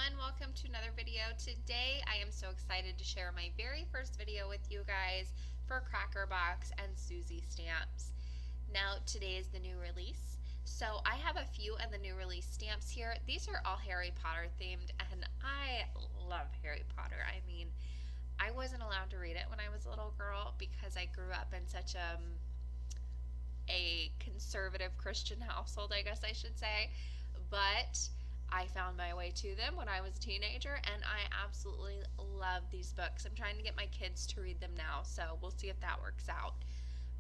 everyone, welcome to another video. Today I am so excited to share my very first video with you guys for Crackerbox and Suzy Stamps. Now today is the new release, so I have a few of the new release stamps here. These are all Harry Potter themed and I love Harry Potter. I mean, I wasn't allowed to read it when I was a little girl because I grew up in such a conservative Christian household, I guess I should say, but I found my way to them when I was a teenager, and I absolutely love these books. I'm trying to get my kids to read them now, so we'll see if that works out.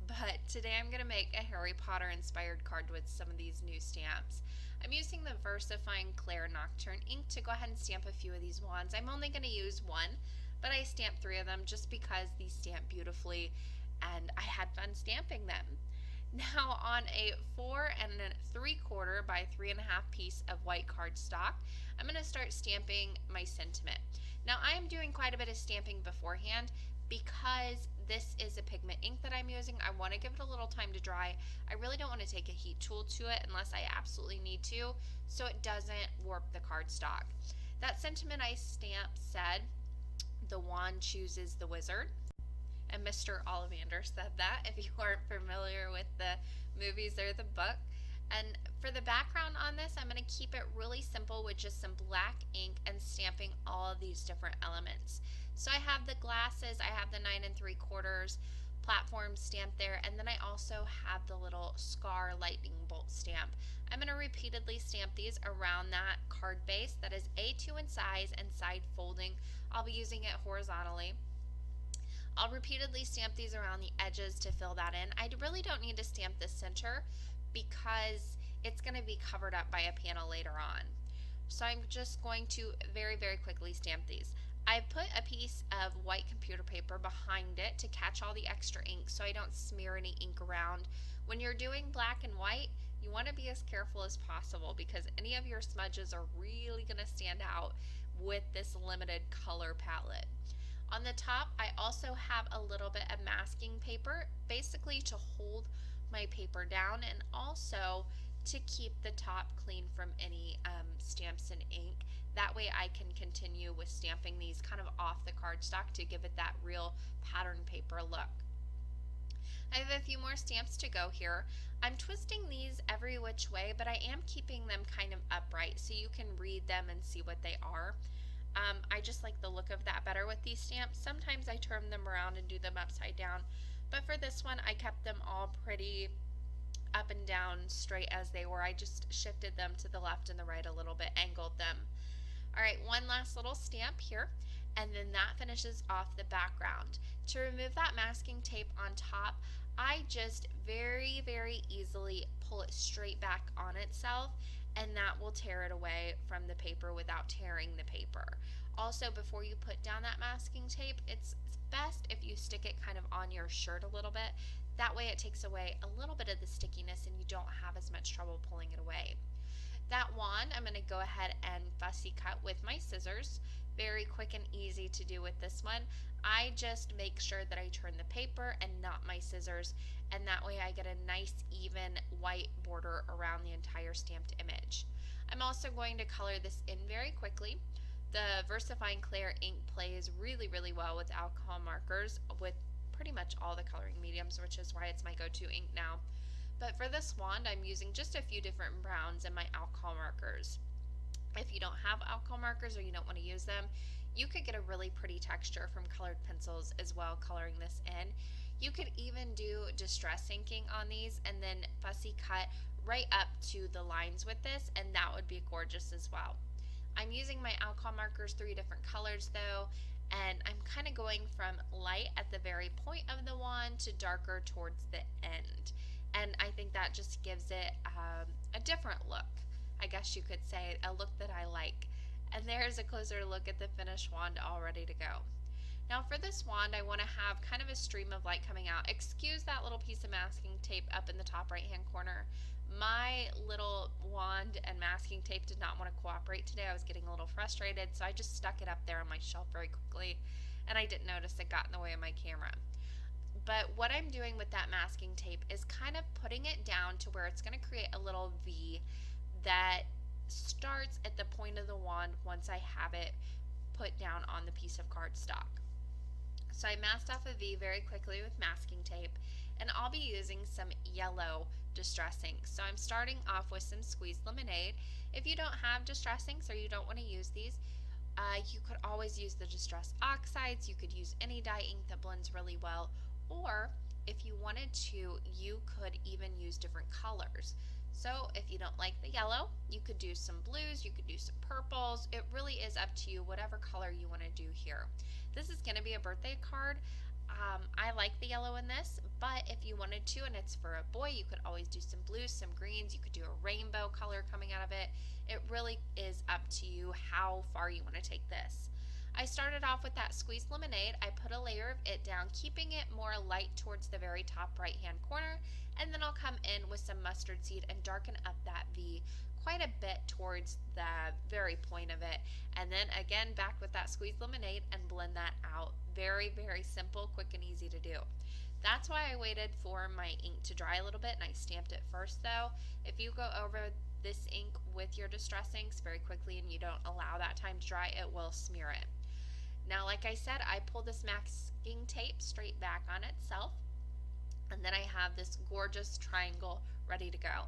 But today I'm going to make a Harry Potter inspired card with some of these new stamps. I'm using the VersaFine Clair Nocturne ink to go ahead and stamp a few of these wands. I'm only going to use one, but I stamped 3 of them just because these stamp beautifully and I had fun stamping them. Now on a 4 3/4 by 3.5 piece of white cardstock, I'm going to start stamping my sentiment. Now I am doing quite a bit of stamping beforehand because this is a pigment ink that I'm using. I want to give it a little time to dry. I really don't want to take a heat tool to it unless I absolutely need to, so it doesn't warp the cardstock. That sentiment I stamped said, "The wand chooses the wizard." And Mr. Ollivander said that, if you aren't familiar with the movies or the book. And for the background on this, I'm going to keep it really simple with just some black ink and stamping all of these different elements. So I have the glasses, I have the 9 3/4 platform stamp there, and then I also have the little scar lightning bolt stamp. I'm going to repeatedly stamp these around that card base that is A2 in size and side folding. I'll be using it horizontally. I'll repeatedly stamp these around the edges to fill that in. I really don't need to stamp the center because it's going to be covered up by a panel later on. So I'm just going to very quickly stamp these. I've put a piece of white computer paper behind it to catch all the extra ink so I don't smear any ink around. When you're doing black and white, you want to be as careful as possible because any of your smudges are really going to stand out with this limited color palette. On the top, I also have a little bit of masking paper, basically to hold my paper down and also to keep the top clean from any stamps and ink. That way I can continue with stamping these kind of off the cardstock to give it that real pattern paper look. I have a few more stamps to go here. I'm twisting these every which way, but I am keeping them kind of upright so you can read them and see what they are. I just like the look of that better with these stamps. Sometimes I turn them around and do them upside down, but for this one I kept them all pretty up and down straight as they were. I just shifted them to the left and the right a little bit, angled them. Alright, one last little stamp here, and then that finishes off the background. To remove that masking tape on top, I just very easily pull it straight back on itself, and that will tear it away from the paper without tearing the paper. Also, before you put down that masking tape, it's best if you stick it kind of on your shirt a little bit. That way it takes away a little bit of the stickiness and you don't have as much trouble pulling it away. That wand, I'm going to go ahead and fussy cut with my scissors. Very quick and easy to do with this one. I just make sure that I turn the paper and not my scissors, and that way I get a nice even white border around the entire stamped image. I'm also going to color this in very quickly. The VersaFine Clair ink plays really well with alcohol markers with pretty much all the coloring mediums, which is why it's my go-to ink now. But for this wand, I'm using just a few different browns and my alcohol markers. If you don't have alcohol markers or you don't want to use them, you could get a really pretty texture from colored pencils as well coloring this in. You could even do distress inking on these and then fussy cut right up to the lines with this, and that would be gorgeous as well. I'm using my alcohol markers 3 different colors though, and I'm kind of going from light at the very point of the wand to darker towards the end. And I think that just gives it a different look. I guess you could say a look that I like. And there's a closer look at the finished wand all ready to go. Now for this wand, I want to have kind of a stream of light coming out. Excuse that little piece of masking tape up in the top right hand corner. My little wand and masking tape did not want to cooperate today. I was getting a little frustrated, so I just stuck it up there on my shelf very quickly, and I didn't notice it got in the way of my camera. But what I'm doing with that masking tape is kind of putting it down to where it's going to create a little V that starts at the point of the wand once I have it put down on the piece of cardstock. So I masked off a V very quickly with masking tape, and I'll be using some yellow distress ink. So I'm starting off with some squeezed lemonade. If you don't have distress inks or you don't want to use these, you could always use the distress oxides. You could use any dye ink that blends really well, or if you wanted to, you could even use different colors. So if you don't like the yellow, you could do some blues, you could do some purples. It really is up to you, whatever color you want to do here. This is going to be a birthday card. I like the yellow in this, but if you wanted to, and it's for a boy, you could always do some blues, some greens. You could do a rainbow color coming out of it. It really is up to you how far you want to take this. I started off with that squeezed lemonade. I put a layer of it down, keeping it more light towards the very top right hand corner, and then I'll come in with some mustard seed and darken up that V quite a bit towards the very point of it, and then again back with that squeezed lemonade and blend that out. Very, very simple, quick and easy to do. That's why I waited for my ink to dry a little bit and I stamped it first though. If you go over this ink with your distress inks very quickly and you don't allow that time to dry, it will smear it. Now, like I said, I pull this masking tape straight back on itself, and then I have this gorgeous triangle ready to go.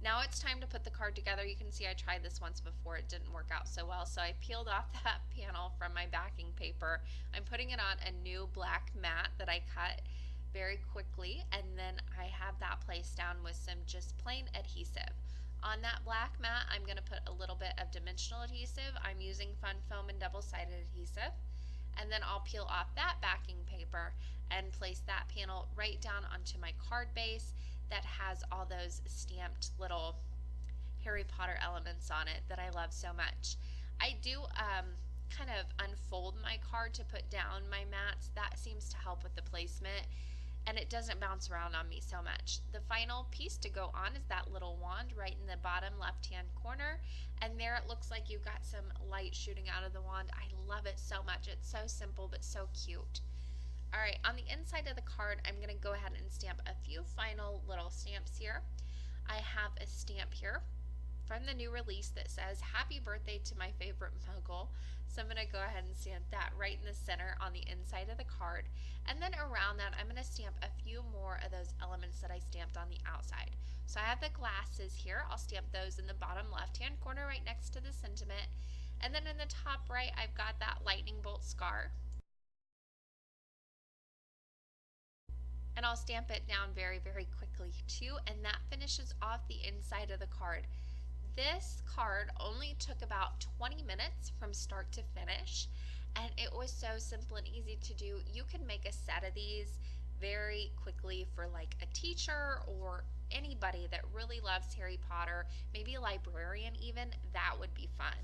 Now it's time to put the card together. You can see I tried this once before. It didn't work out so well, so I peeled off that panel from my backing paper. I'm putting it on a new black mat that I cut very quickly, and then I have that placed down with some just plain adhesive. On that black mat, I'm going to put a little bit of dimensional adhesive. I'm using Fun Foam and double-sided adhesive. And then I'll peel off that backing paper and place that panel right down onto my card base that has all those stamped little Harry Potter elements on it that I love so much. I do kind of unfold my card to put down my mats. That seems to help with the placement, and it doesn't bounce around on me so much. The final piece to go on is that little wand right in the bottom left hand corner, and there it looks like you've got some light shooting out of the wand. I love it so much. It's so simple but so cute. Alright, on the inside of the card, I'm going to go ahead and stamp a few final little stamps here. I have a stamp here from the new release that says, "Happy birthday to my favorite muggle." So I'm going to go ahead and stamp that right in the center on the inside of the card. And then around that, I'm going to stamp a few more of those elements that I stamped on the outside. So I have the glasses here. I'll stamp those in the bottom left-hand corner right next to the sentiment. And then in the top right, I've got that lightning bolt scar. And I'll stamp it down very, very quickly too, and that finishes off the inside of the card. This card only took about 20 minutes from start to finish, and it was so simple and easy to do. You can make a set of these very quickly for like a teacher or anybody that really loves Harry Potter, maybe a librarian even. That would be fun.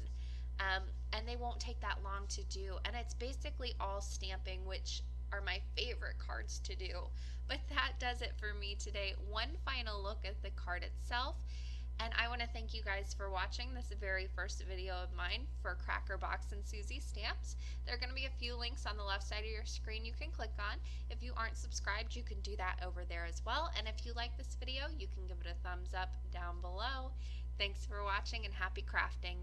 And they won't take that long to do, and it's basically all stamping, which are my favorite cards to do. But that does it for me today. One final look at the card itself, and I want to thank you guys for watching this very first video of mine for Crackerbox and Suzy Stamps. There are going to be a few links on the left side of your screen you can click on. If you aren't subscribed, you can do that over there as well. And if you like this video, you can give it a thumbs up down below. Thanks for watching and happy crafting.